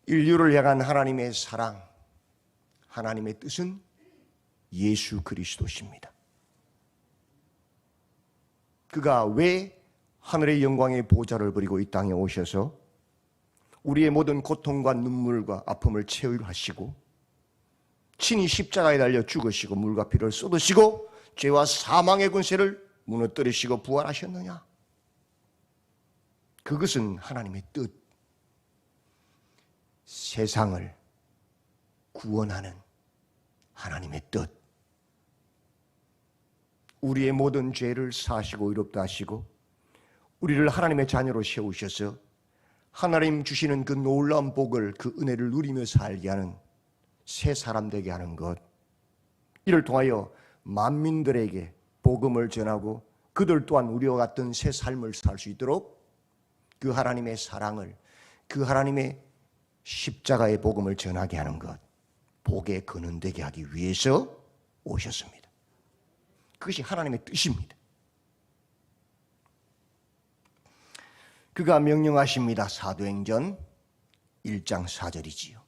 인류를 향한 하나님의 사랑, 하나님의 뜻은 예수 그리스도십니다. 그가 왜 하늘의 영광의 보좌를 버리고 이 땅에 오셔서 우리의 모든 고통과 눈물과 아픔을 체휼하시고 친히 십자가에 달려 죽으시고 물과 피를 쏟으시고 죄와 사망의 권세를 무너뜨리시고 부활하셨느냐? 그것은 하나님의 뜻, 세상을 구원하는 하나님의 뜻, 우리의 모든 죄를 사하시고 의롭다 하시고 우리를 하나님의 자녀로 세우셔서 하나님 주시는 그 놀라운 복을, 그 은혜를 누리며 살게 하는 새 사람 되게 하는 것, 이를 통하여 만민들에게 복음을 전하고 그들 또한 우리와 같은 새 삶을 살 수 있도록 그 하나님의 사랑을, 그 하나님의 십자가의 복음을 전하게 하는 것, 복의 근원 되게 하기 위해서 오셨습니다. 그것이 하나님의 뜻입니다. 그가 명령하십니다. 사도행전 1장 4절이지요.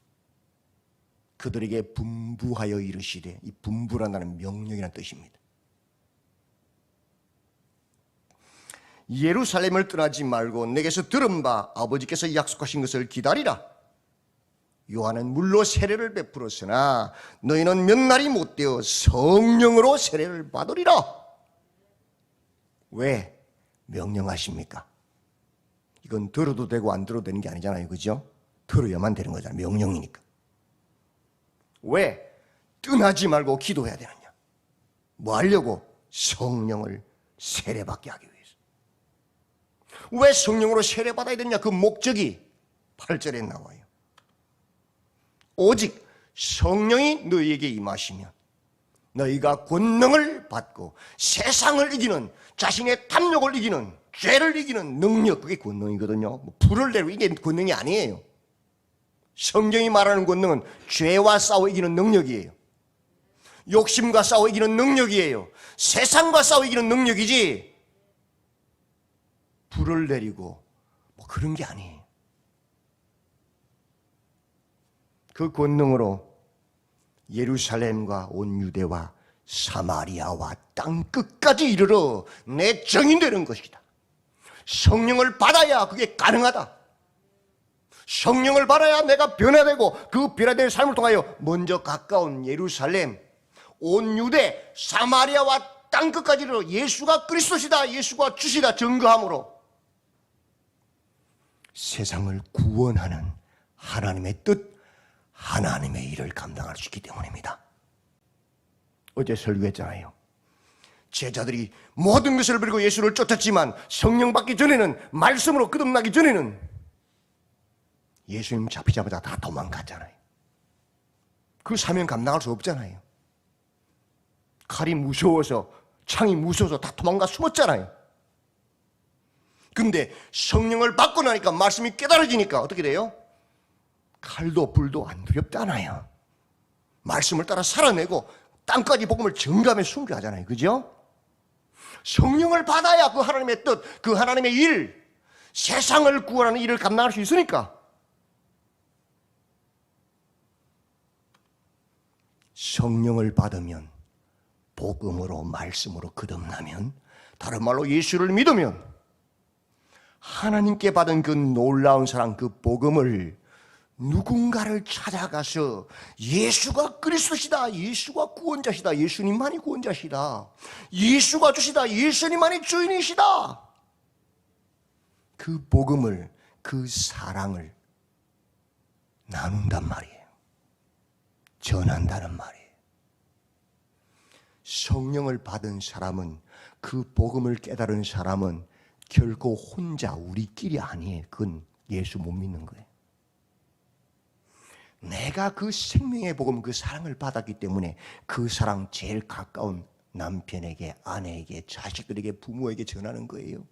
그들에게 분부하여 이르시되, 이 분부란다는 명령이라는 뜻입니다. 예루살렘을 떠나지 말고 내게서 들은 바 아버지께서 약속하신 것을 기다리라. 요한은 물로 세례를 베풀었으나 너희는 몇 날이 못되어 성령으로 세례를 받으리라. 왜 명령하십니까? 이건 들어도 되고 안 들어도 되는 게 아니잖아요, 그죠? 들어야만 되는 거잖아요, 명령이니까. 왜 떠나지 말고 기도해야 되느냐? 뭐 하려고? 성령을 세례받게 하기 위해서. 왜 성령으로 세례받아야 되느냐? 그 목적이 8절에 나와요. 오직 성령이 너희에게 임하시면 너희가 권능을 받고 세상을 이기는, 자신의 탐욕을 이기는, 죄를 이기는 능력, 그게 권능이거든요. 불을 내리고 이게 권능이 아니에요. 성경이 말하는 권능은 죄와 싸워 이기는 능력이에요. 욕심과 싸워 이기는 능력이에요. 세상과 싸워 이기는 능력이지 불을 내리고 뭐 그런 게 아니에요. 그 권능으로 예루살렘과 온 유대와 사마리아와 땅 끝까지 이르러 내 정인되는 것이다. 성령을 받아야 그게 가능하다. 성령을 받아야 내가 변화되고 그 변화된 삶을 통하여 먼저 가까운 예루살렘, 온 유대, 사마리아와 땅 끝까지 이르러 예수가 그리스도시다, 예수가 주시다 증거함으로 세상을 구원하는 하나님의 뜻, 하나님의 일을 감당할 수 있기 때문입니다. 어제 설교했잖아요. 제자들이 모든 것을 버리고 예수를 쫓았지만 성령 받기 전에는, 말씀으로 거듭나기 전에는 예수님 잡히자마자 다 도망갔잖아요. 그 사명 감당할 수 없잖아요. 칼이 무서워서, 창이 무서워서 다 도망가 숨었잖아요. 근데 성령을 받고 나니까, 말씀이 깨달아지니까 어떻게 돼요? 칼도 불도 안 두렵잖아요. 말씀을 따라 살아내고 땅까지 복음을 전가하며 순교하잖아요. 그죠? 성령을 받아야 그 하나님의 뜻, 그 하나님의 일, 세상을 구원하는 일을 감당할 수 있으니까. 성령을 받으면, 복음으로, 말씀으로 거듭나면, 다른 말로 예수를 믿으면 하나님께 받은 그 놀라운 사랑, 그 복음을 누군가를 찾아가서 예수가 그리스도시다, 예수가 구원자시다, 예수님만이 구원자시다, 예수가 주시다, 예수님만이 주인이시다, 그 복음을, 그 사랑을 나눈단 말이에요. 전한다는 말이에요. 성령을 받은 사람은, 그 복음을 깨달은 사람은 결코 혼자 우리끼리 아니에요. 그건 예수 못 믿는 거예요. 내가 그 생명의 복음, 그 사랑을 받았기 때문에 그 사랑 제일 가까운 남편에게, 아내에게, 자식들에게, 부모에게 전하는 거예요.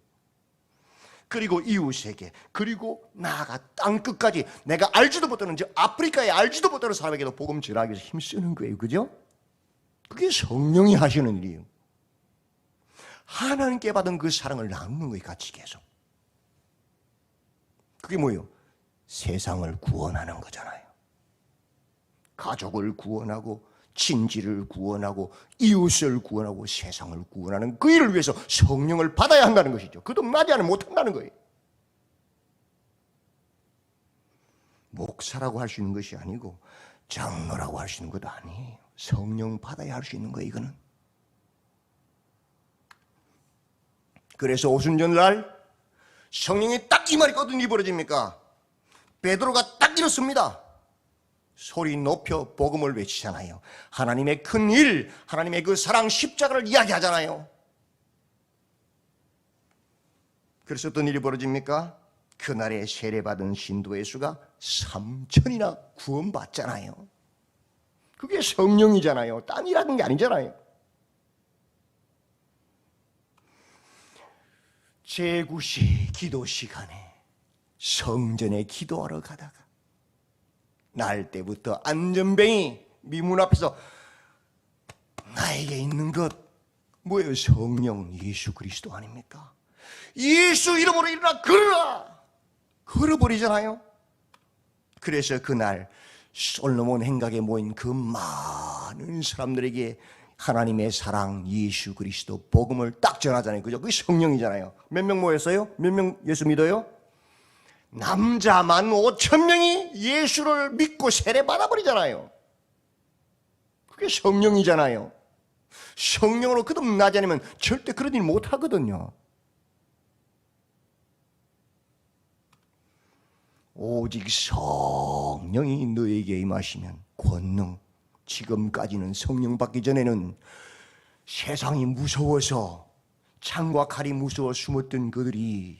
그리고 이웃에게, 그리고 나아가 땅 끝까지, 내가 알지도 못하는, 저 아프리카에 알지도 못하는 사람에게도 복음 전하기 위해서 힘쓰는 거예요. 그죠? 그게 성령이 하시는 일이에요. 하나님께 받은 그 사랑을 나누는 거예요. 같이 계속. 그게 뭐예요? 세상을 구원하는 거잖아요. 가족을 구원하고 친지를 구원하고 이웃을 구원하고 세상을 구원하는 그 일을 위해서 성령을 받아야 한다는 것이죠. 그도 맞지 않으면 못한다는 거예요. 목사라고 할 수 있는 것이 아니고 장로라고 할 수 있는 것도 아니에요. 성령 받아야 할 수 있는 거예요. 이거는. 그래서 오순절날 성령이 딱 이 말이 어떤 일이 벌어집니까? 베드로가 딱 이렇습니다. 소리 높여 복음을 외치잖아요. 하나님의 큰 일, 하나님의 그 사랑 십자가를 이야기하잖아요. 그래서 어떤 일이 벌어집니까? 그날에 세례받은 신도의 수가 3,000이나 구원받잖아요. 그게 성령이잖아요. 딴 일하는 게 아니잖아요. 제9시 기도 시간에 성전에 기도하러 가다가 날 때부터 안전뱅이 미문 앞에서 나에게 있는 것 뭐예요? 성령 예수 그리스도 아닙니까? 예수 이름으로 일어나 걸어라! 걸어버리잖아요. 그래서 그날 솔로몬 행각에 모인 그 많은 사람들에게 하나님의 사랑 예수 그리스도 복음을 딱 전하잖아요. 그죠? 그게 성령이잖아요. 몇 명 모였어요? 몇 명 예수 믿어요? 남자만 5,000명이 예수를 믿고 세례 받아버리잖아요. 그게 성령이잖아요. 성령으로 거듭나지 않으면 절대 그런 일 못하거든요. 오직 성령이 너에게 임하시면 권능, 지금까지는 성령 받기 전에는 세상이 무서워서 창과 칼이 무서워 숨었던 그들이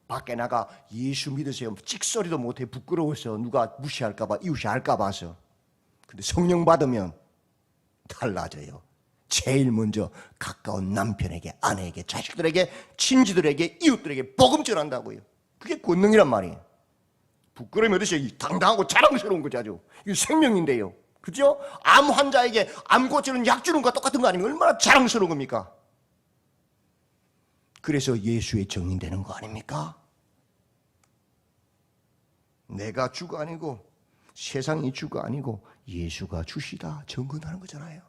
밖에 나가 예수 믿으세요 찍소리도 못해 부끄러워서 누가 무시할까 봐 이웃이 알까 봐서. 근데 성령 받으면 달라져요. 제일 먼저 가까운 남편에게, 아내에게, 자식들에게, 친지들에게, 이웃들에게 복음 전한다고요. 그게 권능이란 말이에요. 부끄러움이 어디서 당당하고 자랑스러운 거죠. 아주 이거 생명인데요. 그죠? 암 환자에게 암 고치는 약 주는 것과 똑같은 거 아니면 얼마나 자랑스러운 겁니까? 그래서 예수의 정인되는 거 아닙니까? 내가 주가 아니고 세상이 주가 아니고 예수가 주시다 정언하는 거잖아요.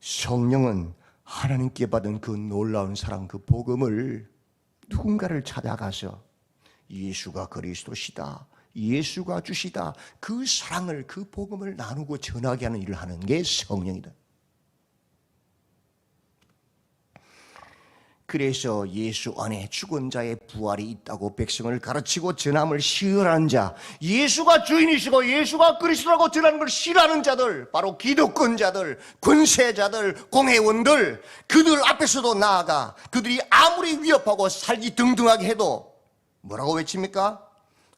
성령은 하나님께 받은 그 놀라운 사랑, 그 복음을 누군가를 찾아가서 예수가 그리스도시다, 예수가 주시다, 그 사랑을, 그 복음을 나누고 전하게 하는 일을 하는 게 성령이다. 그래서 예수 안에 죽은 자의 부활이 있다고 백성을 가르치고 전함을 시연하는 자, 예수가 주인이시고 예수가 그리스도라고 전하는 걸 싫어하는 자들, 바로 기득권자들, 권세자들, 공회원들, 그들 앞에서도 나아가 그들이 아무리 위협하고 살기 등등하게 해도 뭐라고 외칩니까?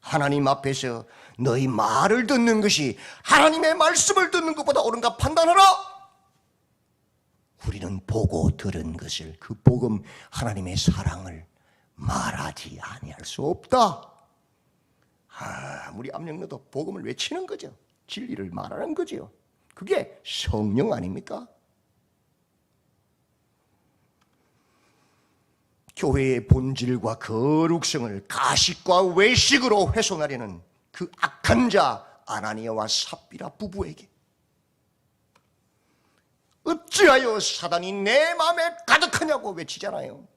하나님 앞에서 너희 말을 듣는 것이 하나님의 말씀을 듣는 것보다 옳은가 판단하라. 우리는 보고 들은 것을, 그 복음, 하나님의 사랑을 말하지 아니할 수 없다. 아무리 압력 넣어도 복음을 외치는 거죠. 진리를 말하는 거죠. 그게 성령 아닙니까? 교회의 본질과 거룩성을 가식과 외식으로 훼손하려는 그 악한 자 아나니아와 삽비라 부부에게 어찌하여 사단이 내 마음에 가득하냐고 외치잖아요.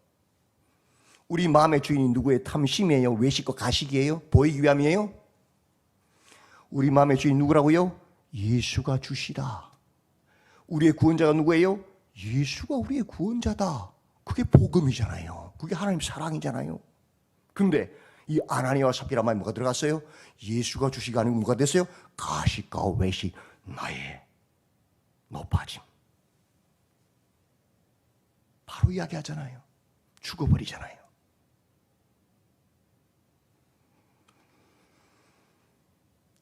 우리 마음의 주인이 누구의 탐심이에요? 외식과 가식이에요? 보이기 위함이에요? 우리 마음의 주인 누구라고요? 예수가 주시다. 우리의 구원자가 누구예요? 예수가 우리의 구원자다. 그게 복음이잖아요. 그게 하나님 사랑이잖아요. 근데 이 아나니아와 삽비라 말에 뭐가 들어갔어요? 예수가 주시가 아니고 뭐가 됐어요? 가식과 외식, 나의 높아짐. 바로 이야기하잖아요. 죽어버리잖아요.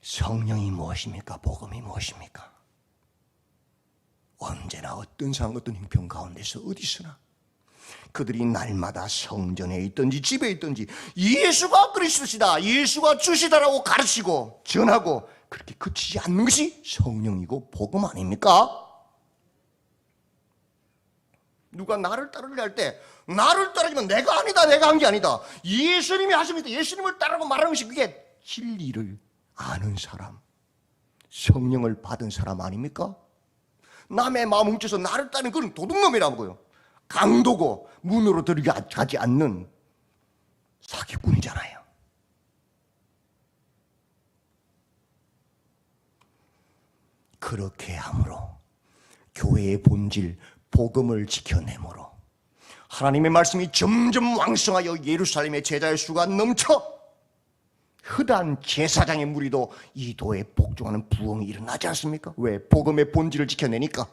성령이 무엇입니까? 복음이 무엇입니까? 언제나 어떤 상황, 어떤 형편 가운데서 어디서나 그들이 날마다 성전에 있든지 집에 있든지 예수가 그리스도시다, 예수가 주시다라고 가르치고 전하고 그렇게 그치지 않는 것이 성령이고 복음 아닙니까? 누가 나를 따르려 할 때 나를 따르지만 내가 아니다, 내가 한 게 아니다, 예수님이 하십니다, 예수님을 따르고 말하는 것이 그게 진리를 아는 사람, 성령을 받은 사람 아닙니까? 남의 마음 훔쳐서 나를 따르는 그런 도둑놈이라고요. 강도고 문으로 들어가지 않는 사기꾼이잖아요. 그렇게 함으로 교회의 본질 복음을 지켜내므로 하나님의 말씀이 점점 왕성하여 예루살렘의 제자의 수가 넘쳐 흔한 제사장의 무리도 이 도에 복종하는 부흥이 일어나지 않습니까? 왜? 복음의 본질을 지켜내니까.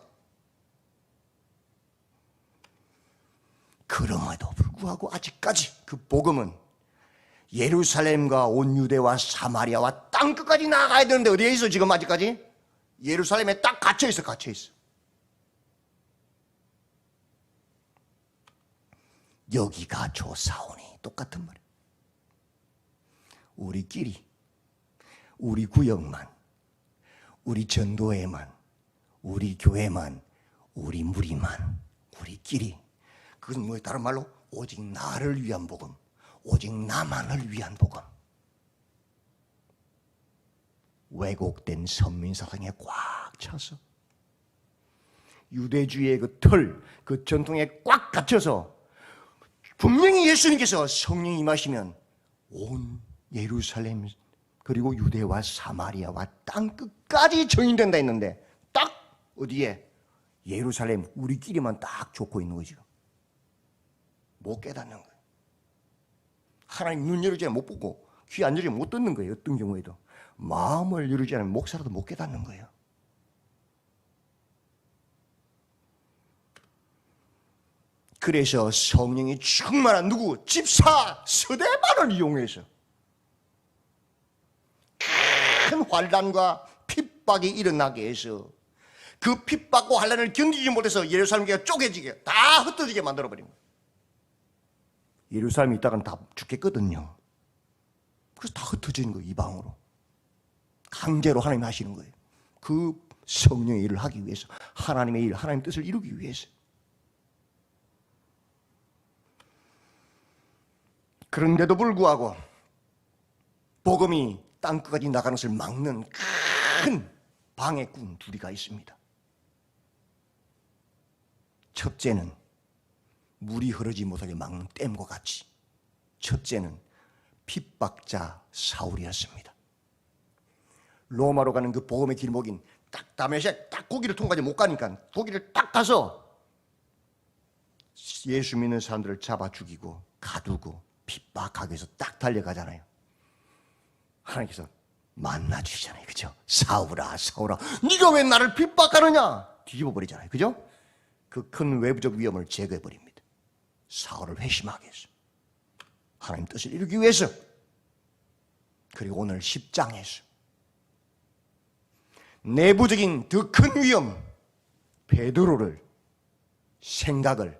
그럼에도 불구하고 아직까지 그 복음은 예루살렘과 온 유대와 사마리아와 땅끝까지 나가야 되는데 어디에 있어 지금 아직까지? 예루살렘에 딱 갇혀있어. 여기가 조사오니 똑같은 말이에요. 우리끼리, 우리 구역만, 우리 전도회만, 우리 교회만, 우리 무리만, 우리끼리. 그건 뭐 다른 말로 오직 나를 위한 복음, 오직 나만을 위한 복음. 왜곡된 선민사상에 꽉 차서 유대주의의 그 틀, 그 전통에 꽉 갇혀서 분명히 예수님께서 성령이 임하시면 온 예루살렘 그리고 유대와 사마리아와 땅끝까지 증인된다 했는데 딱 어디에? 예루살렘 우리끼리만 딱 좋고 있는 거죠. 못 깨닫는 거예요. 하나님 눈 열지 않으면 못 보고 귀 안 열지 못 듣는 거예요. 어떤 경우에도 마음을 열지 않으면 목사라도 못 깨닫는 거예요. 그래서 성령이 충만한 누구? 집사 스데반을 이용해서 큰 환난과 핍박이 일어나게 해서 그 핍박과 환난을 견디지 못해서 예루살렘 교회가 쪼개지게 다 흩어지게 만들어버린 거예요. 예루살렘에 있다가는 다 죽겠거든요. 그래서 다 흩어지는 거예요. 이방으로 강제로 하나님이 하시는 거예요. 그 성령의 일을 하기 위해서, 하나님의 일, 하나님의 뜻을 이루기 위해서. 그런데도 불구하고 복음이 땅끝까지 나가는 것을 막는 큰 방해꾼 둘이가 있습니다. 첫째는 물이 흐르지 못하게 막는 댐과 같이, 첫째는 핍박자 사울이었습니다. 로마로 가는 그 복음의 길목인 딱 다메섹 딱 거기를 통과하지 못 가니까 거기를 딱 가서 예수 믿는 사람들을 잡아 죽이고 가두고 핍박하기 위해서 딱 달려가잖아요. 하나님께서 만나 주시잖아요. 그죠? 사울아 사울아 네가 왜 나를 핍박하느냐 뒤집어 버리잖아요. 그죠? 그 큰 외부적 위험을 제거해 버립니다. 사울을 회심하게 해서 하나님 뜻을 이루기 위해서. 그리고 오늘 10장에서 내부적인 더 큰 위험 베드로를 생각을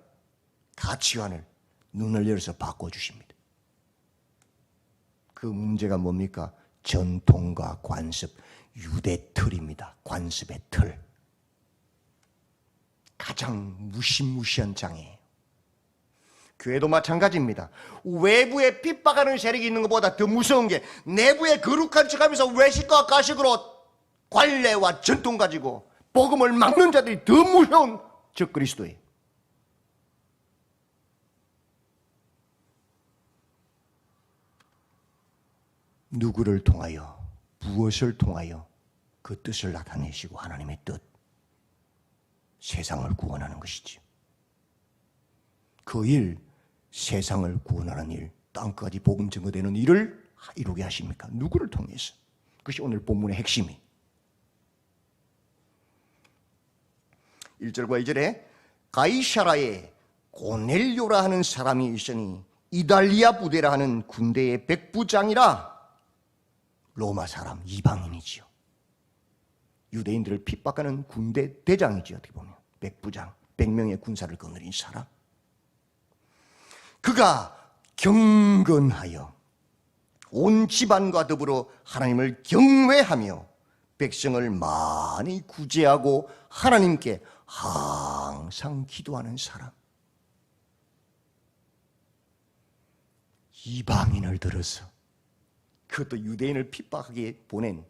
가치관을 눈을 열어서 바꿔주십니다. 그 문제가 뭡니까? 전통과 관습, 유대 틀입니다. 관습의 틀. 가장 무시무시한 장애예요. 교회도 마찬가지입니다. 외부에 핍박하는 세력이 있는 것보다 더 무서운 게 내부에 거룩한 척하면서 외식과 가식으로 관례와 전통 가지고 복음을 막는 자들이 더 무서운 적그리스도예요. 누구를 통하여 무엇을 통하여 그 뜻을 나타내시고 하나님의 뜻 세상을 구원하는 것이지. 그 일 세상을 구원하는 일 땅까지 복음 증거되는 일을 이루게 하십니까? 누구를 통해서? 그것이 오늘 본문의 핵심이 1절과 2절에 가이사라에 고넬료라 하는 사람이 있으니 이달리아 부대라 하는 군대의 백부장이라. 로마 사람 이방인이지요. 유대인들을 핍박하는 군대 대장이죠. 어떻게 보면 백부장 100명의 군사를 거느린 사람. 그가 경건하여 온 집안과 더불어 하나님을 경외하며 백성을 많이 구제하고 하나님께 항상 기도하는 사람. 이방인을 들어서, 그것도 유대인을 핍박하게 보낸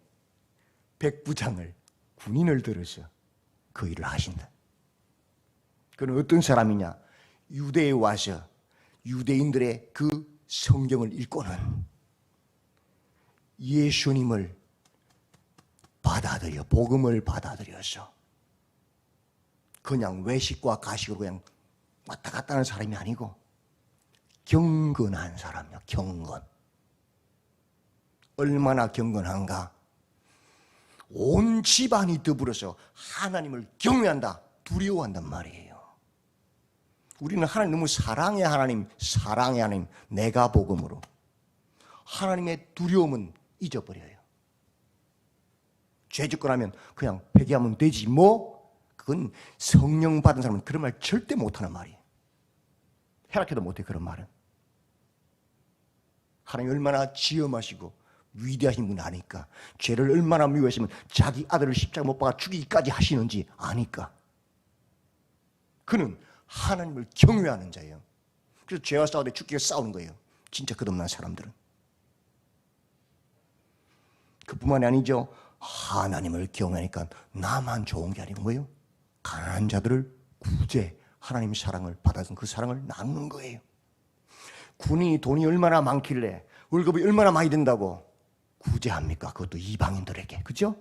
백부장을, 군인을 들어서 그 일을 하신다. 그는 어떤 사람이냐? 유대에 와서 유대인들의 그 성경을 읽고는 예수님을 받아들여, 복음을 받아들여서 그냥 외식과 가식으로 그냥 왔다 갔다 하는 사람이 아니고 경건한 사람이야. 경건. 얼마나 경건한가? 온 집안이 더불어서 하나님을 경외한다, 두려워한단 말이에요. 우리는 하나님 너무 사랑의 하나님, 사랑의 하나님, 내가 복음으로 하나님의 두려움은 잊어버려요. 죄 짓고 나면 그냥 회개하면 되지 뭐. 그건 성령 받은 사람은 그런 말 절대 못하는 말이에요. 해락해도 못해. 그런 말은 하나님 얼마나 지엄하시고 위대하신 분 아니까. 죄를 얼마나 미워했으면 자기 아들을 십자가 못 박아 죽이기까지 하시는지 아니까. 그는 하나님을 경외하는 자예요. 그래서 죄와 싸우되 죽기가 싸우는 거예요. 진짜 끝없는 사람들은. 그뿐만이 아니죠. 하나님을 경외하니까 나만 좋은 게 아니고 뭐예요? 가난한 자들을 구제, 하나님 사랑을 받아서 그 사랑을 나누는 거예요. 군인이 돈이 얼마나 많길래, 월급이 얼마나 많이 된다고 구제합니까? 그것도 이방인들에게. 그죠?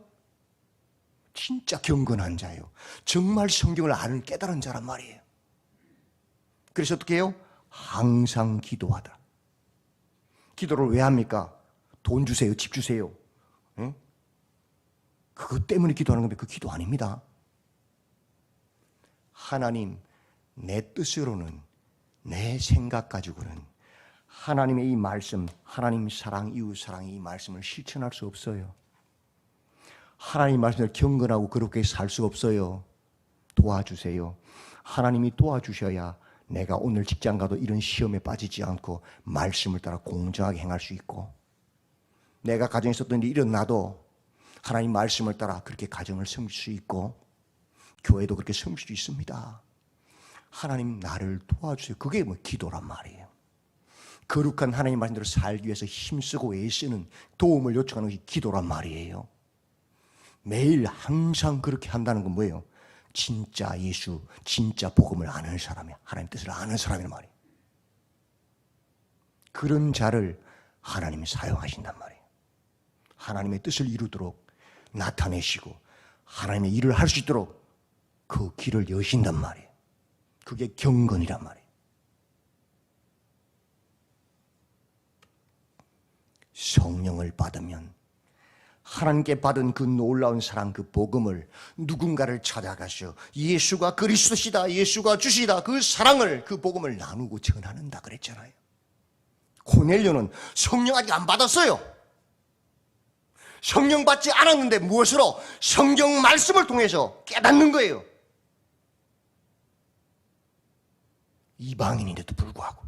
진짜 경건한 자예요. 정말 성경을 아는 깨달은 자란 말이에요. 그래서 어떻게 해요? 항상 기도하다. 기도를 왜 합니까? 돈 주세요, 집 주세요. 응? 그것 때문에 기도하는 건데 그 기도 아닙니다. 하나님, 내 뜻으로는, 내 생각 가지고는 하나님의 이 말씀, 하나님 사랑, 이웃 사랑의 이 말씀을 실천할 수 없어요. 하나님 말씀을 경건하고 그렇게 살 수 없어요. 도와주세요. 하나님이 도와주셔야 내가 오늘 직장 가도 이런 시험에 빠지지 않고 말씀을 따라 공정하게 행할 수 있고, 내가 가정에 있었던 일이 일어나도 하나님 말씀을 따라 그렇게 가정을 섬길 수 있고, 교회도 그렇게 섬길 수 있습니다. 하나님 나를 도와주세요. 그게 뭐 기도란 말이에요. 거룩한 하나님 말씀대로 살기 위해서 힘쓰고 애쓰는, 도움을 요청하는 것이 기도란 말이에요. 매일 항상 그렇게 한다는 건 뭐예요? 진짜 예수, 진짜 복음을 아는 사람이야. 하나님 뜻을 아는 사람이란 말이에요. 그런 자를 하나님이 사용하신단 말이에요. 하나님의 뜻을 이루도록 나타내시고 하나님의 일을 할 수 있도록 그 길을 여신단 말이에요. 그게 경건이란 말이에요. 성령을 받으면 하나님께 받은 그 놀라운 사랑, 그 복음을 누군가를 찾아가서 예수가 그리스도시다, 예수가 주시다, 그 사랑을, 그 복음을 나누고 전하는다 그랬잖아요. 고넬료는 성령 아직 안 받았어요. 성령 받지 않았는데 무엇으로? 성경 말씀을 통해서 깨닫는 거예요. 이방인인데도 불구하고.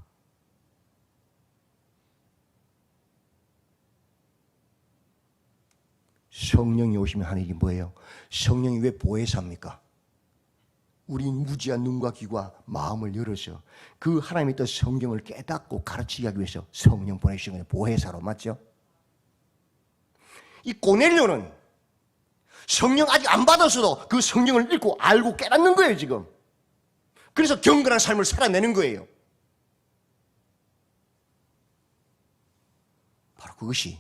성령이 오시면 하는 일이 뭐예요? 성령이 왜 보혜사입니까? 우리 무지한 눈과 귀와 마음을 열어서 그 하나님의 뜻 성경을 깨닫고 가르치기 하기 위해서 성령 보내주신 거예요. 보혜사로. 맞죠? 이 고넬료는 성령 아직 안 받았어도 그 성경을 읽고 알고 깨닫는 거예요, 지금. 그래서 경건한 삶을 살아내는 거예요. 바로 그것이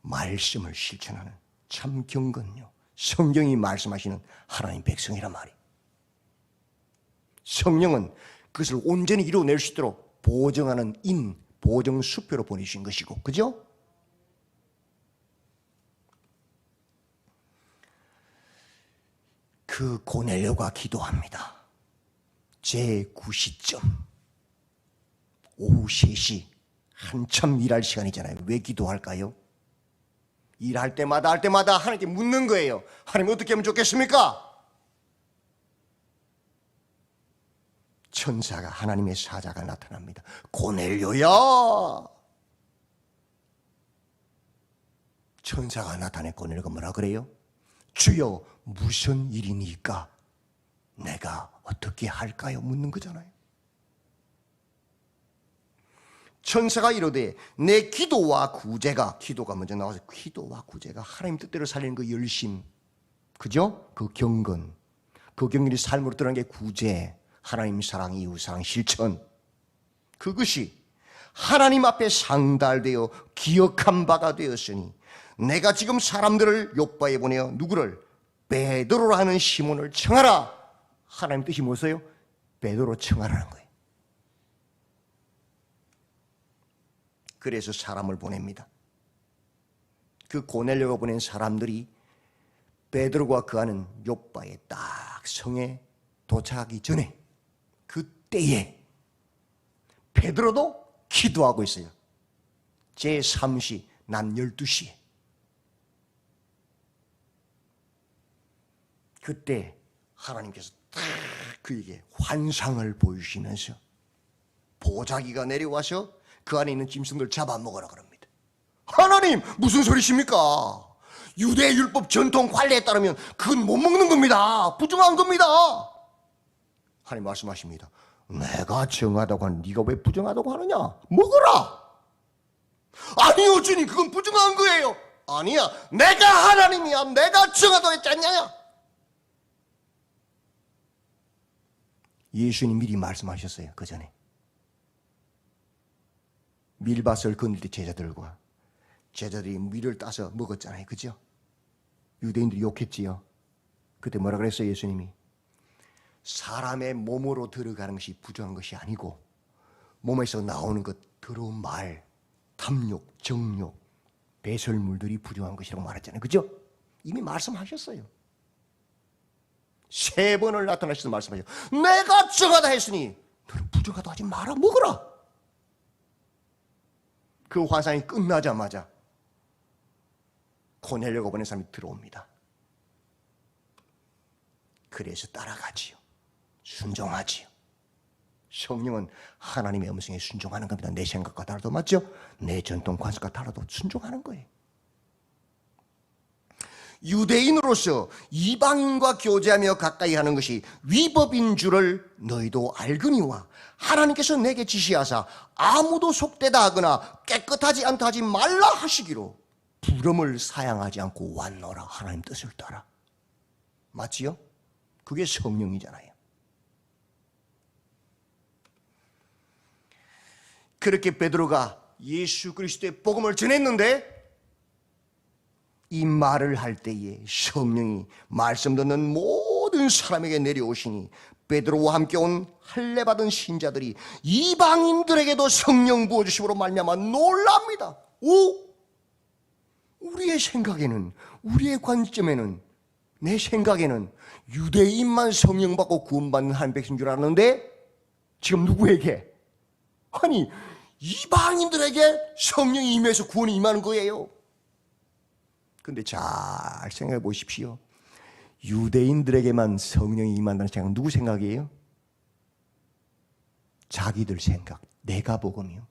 말씀을 실천하는 참 경건요, 성경이 말씀하시는 하나님 백성이란 말이에요. 성령은 그것을 온전히 이루어낼 수 있도록 보정하는 보정수표로 보내주신 것이고, 그죠? 그 고넬료가 기도합니다. 제9시쯤 오후 3시 한참 일할 시간이잖아요. 왜 기도할까요? 일할 때마다 할 때마다 하나님께 묻는 거예요. 하나님 어떻게 하면 좋겠습니까? 천사가, 하나님의 사자가 나타납니다. 고넬료야! 천사가 나타내 고넬료가 뭐라 그래요? 주여, 무슨 일이니까 내가 어떻게 할까요? 묻는 거잖아요. 천사가 이르되 내 기도와 구제가, 기도가 먼저 나와서 기도와 구제가 하나님 뜻대로 살리는 그 열심, 그죠? 그 경건, 그 경건이 삶으로 드러난 게 구제, 하나님 사랑, 이웃 사랑, 실천, 그것이 하나님 앞에 상달되어 기억한 바가 되었으니 내가 지금 사람들을 요바에 보내어 누구를? 베드로라 하는 시몬을 청하라. 하나님 뜻이 뭐세요? 베드로 청하라는 거예요. 그래서 사람을 보냅니다. 그 고넬료가 보낸 사람들이 베드로가 거하는 요바의 딱 성에 도착하기 전에 그때에 베드로도 기도하고 있어요. 제3시 낮 12시에. 그때 하나님께서 딱 그에게 환상을 보이시면서 보자기가 내려와서 그 안에 있는 짐승들 잡아먹으라 그럽니다. 하나님, 무슨 소리십니까? 유대 율법 전통 관례에 따르면 그건 못 먹는 겁니다. 부정한 겁니다. 하나님 말씀하십니다. 내가 정하다고 하는 네가 왜 부정하다고 하느냐? 먹어라. 아니요 주님, 그건 부정한 거예요. 아니야, 내가 하나님이야. 내가 정하다고 했지 않냐? 예수님 미리 말씀하셨어요. 그 전에 밀밭을 거닐 때 제자들이 밀을 따서 먹었잖아요. 그죠? 유대인들이 욕했지요. 그때 뭐라 그랬어요? 예수님이 사람의 몸으로 들어가는 것이 부정한 것이 아니고 몸에서 나오는 것, 더러운 말, 탐욕, 정욕, 배설물들이 부정한 것이라고 말했잖아요. 그죠? 이미 말씀하셨어요. 3번을 나타나셔서 말씀하셨어요. 내가 정하다 했으니 너는 부정하다 하지 마라. 먹어라. 그 환상이 끝나자마자 고넬료가 보낸 사람이 들어옵니다. 그래서 따라가지요. 순종하지요. 성령은 하나님의 음성에 순종하는 겁니다. 내 생각과 다르도 맞죠? 내 전통 관습과 다르도 순종하는 거예요. 유대인으로서 이방인과 교제하며 가까이 하는 것이 위법인 줄을 너희도 알거니와 하나님께서 내게 지시하사 아무도 속되다 하거나 깨끗하지 않다 하지 말라 하시기로 부름을 사양하지 않고 왔노라. 하나님 뜻을 따라. 맞지요? 그게 성령이잖아요. 그렇게 베드로가 예수 그리스도의 복음을 전했는데 이 말을 할 때에 성령이 말씀 듣는 모든 사람에게 내려오시니 베드로와 함께 온 할례 받은 신자들이 이방인들에게도 성령 부어주심으로 말미암아 놀랍니다. 우리의 생각에는, 우리의 관점에는, 내 생각에는 유대인만 성령 받고 구원받는 한 백성인 줄 알았는데 지금 누구에게? 아니, 이방인들에게 성령이 임해서 구원이 임하는 거예요. 근데 잘 생각해 보십시오. 유대인들에게만 성령이 임한다는 생각은 누구 생각이에요? 자기들 생각, 내가 복음이요.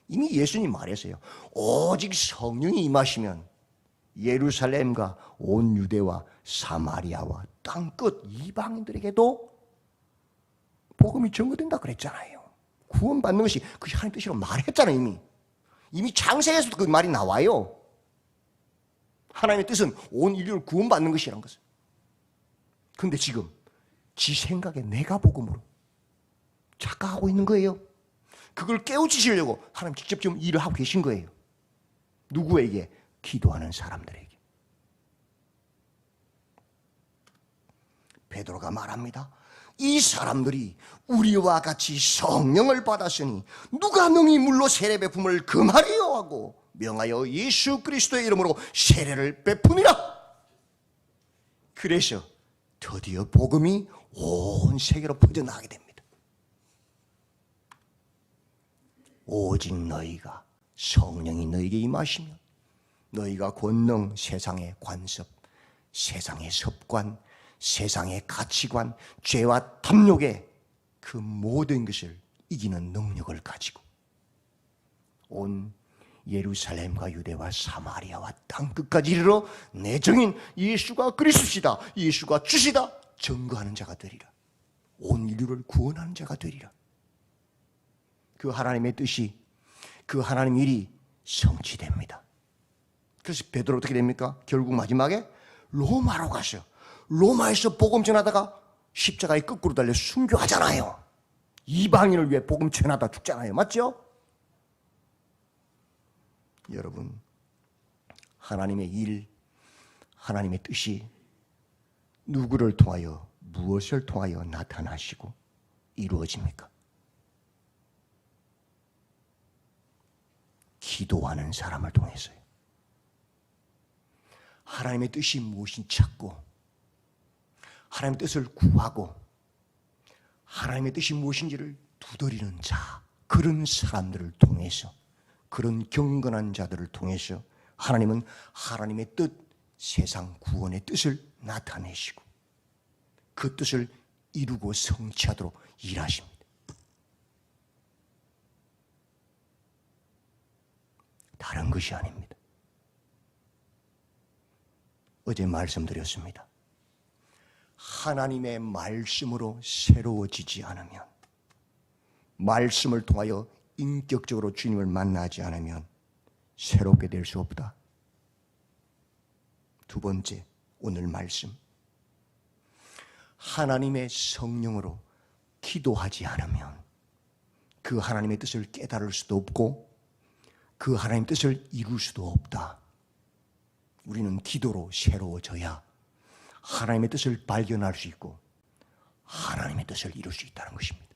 이미 예수님 말했어요. 오직 성령이 임하시면 예루살렘과 온 유대와 사마리아와 땅끝 이방인들에게도 복음이 전거된다 그랬잖아요. 구원받는 것이 그 하나님 뜻이라고 말했잖아요. 이미 창세에서도 그 말이 나와요. 하나님의 뜻은 온 인류를 구원받는 것이라는 것을. 그런데 지금 지 생각에 내가 복음으로 착각하고 있는 거예요. 그걸 깨우치시려고 하나님 직접 좀 일을 하고 계신 거예요. 누구에게? 기도하는 사람들에게. 베드로가 말합니다. 이 사람들이 우리와 같이 성령을 받았으니 누가 능히 물로 세례 베품을 금하리요 하고 명하여 예수 그리스도의 이름으로 세례를 베푸니라. 그래서 드디어 복음이 온 세계로 퍼져나가게 됩니다. 오직 너희가 성령이 너희에게 임하시면 너희가 권능, 세상의 관습, 세상의 습관, 세상의 가치관, 죄와 탐욕의 그 모든 것을 이기는 능력을 가지고 온 예루살렘과 유대와 사마리아와 땅끝까지 이르러 내 정인 예수가 그리스도시다, 예수가 주시다 증거하는 자가 되리라. 온 인류를 구원하는 자가 되리라. 그 하나님의 뜻이, 그 하나님 일이 성취됩니다. 그래서 베드로 어떻게 됩니까? 결국 마지막에 로마로 가서 로마에서 복음 전하다가 십자가에 거꾸로 달려 순교하잖아요. 이방인을 위해 복음 전하다 죽잖아요. 맞죠? 여러분, 하나님의 일, 하나님의 뜻이 누구를 통하여, 무엇을 통하여 나타나시고 이루어집니까? 기도하는 사람을 통해서요. 하나님의 뜻이 무엇인지 찾고, 하나님의 뜻을 구하고, 하나님의 뜻이 무엇인지를 두드리는 자, 그런 사람들을 통해서, 그런 경건한 자들을 통해서 하나님은 하나님의 뜻, 세상 구원의 뜻을 나타내시고 그 뜻을 이루고 성취하도록 일하십니다. 다른 것이 아닙니다. 어제 말씀드렸습니다. 하나님의 말씀으로 새로워지지 않으면, 말씀을 통하여 인격적으로 주님을 만나지 않으면 새롭게 될 수 없다. 두 번째, 오늘 말씀. 하나님의 성령으로 기도하지 않으면 그 하나님의 뜻을 깨달을 수도 없고 그 하나님의 뜻을 이룰 수도 없다. 우리는 기도로 새로워져야 하나님의 뜻을 발견할 수 있고 하나님의 뜻을 이룰 수 있다는 것입니다.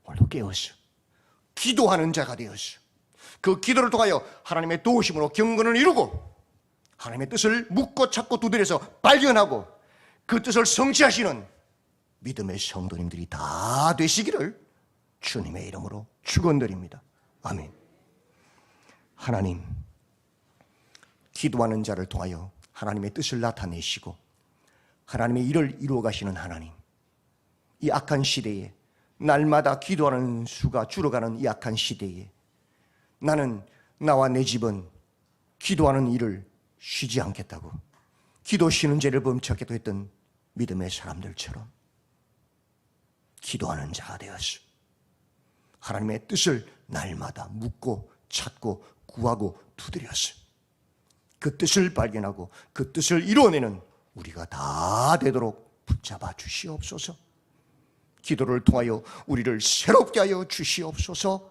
오늘도 깨었어. 기도하는 자가 되었어. 그 기도를 통하여 하나님의 도우심으로 경건을 이루고 하나님의 뜻을 묻고 찾고 두드려서 발견하고 그 뜻을 성취하시는 믿음의 성도님들이 다 되시기를 주님의 이름으로 축원드립니다. 아멘. 하나님, 기도하는 자를 통하여 하나님의 뜻을 나타내시고 하나님의 일을 이루어 가시는 하나님, 이 악한 시대에, 날마다 기도하는 수가 줄어가는 이 악한 시대에 나는, 나와 내 집은 기도하는 일을 쉬지 않겠다고, 기도 쉬는 죄를 범치 않겠다고 했던 믿음의 사람들처럼 기도하는 자가 되었어. 하나님의 뜻을 날마다 묻고 찾고 구하고 두드렸어. 그 뜻을 발견하고 그 뜻을 이루어내는 우리가 다 되도록 붙잡아 주시옵소서. 기도를 통하여 우리를 새롭게 하여 주시옵소서.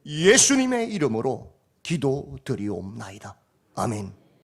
예수님의 이름으로 기도드리옵나이다. 아멘.